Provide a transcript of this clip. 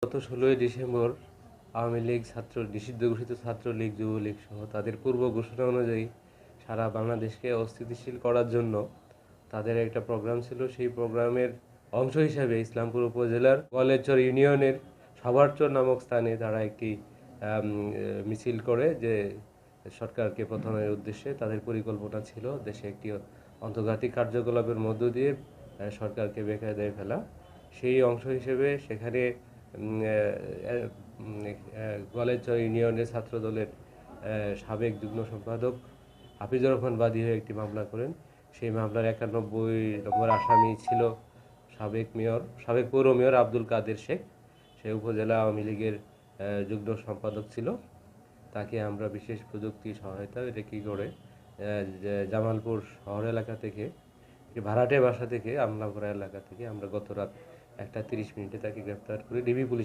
গত ১৬ই ডিসেম্বর আওয়ামী লীগ নিষিদ্ধ ঘোষিত ছাত্রলীগ, যুবলীগ সহ তাদের পূর্ব ঘোষণা অনুযায়ী সারা বাংলাদেশকে অস্থিতিশীল করার জন্য তাদের একটা প্রোগ্রাম ছিল। সেই প্রোগ্রামের অংশ হিসাবে ইসলামপুর উপজেলার গোয়ালেরচর ইউনিয়নের সাভারচর নামক স্থানে তারা একটি মিছিল করে, যে সরকারকে পতনের উদ্দেশ্যে তাদের পরিকল্পনা ছিল দেশে একটি আন্তর্জাতিক কার্যকলাপের মধ্য দিয়ে সরকারকে বেকায়দায় ফেলা। সেই অংশ হিসেবে সেখানে গোয়ালেরচর ইউনিয়নের ছাত্রদলের সাবেক যুগ্ম সম্পাদক হাফিজুর রহমান বাদী হয়ে একটি মামলা করেন। সেই মামলার ৯১ নম্বর আসামি ছিল সাবেক পৌর মেয়র আব্দুল কাদের শেখ। সে উপজেলা আওয়ামী লীগের যুগ্ম সম্পাদক ছিল। তাকে আমরা বিশেষ প্রযুক্তি সহায়তা রেখে করে জামালপুর শহর এলাকা থেকে, ভাড়াটে বাসা থেকে, আমলাভরা এলাকা থেকে আমরা গত রাত ১টা ৩০ মিনিটে তাকে গ্রেপ্তার করে ডিবি পুলিশের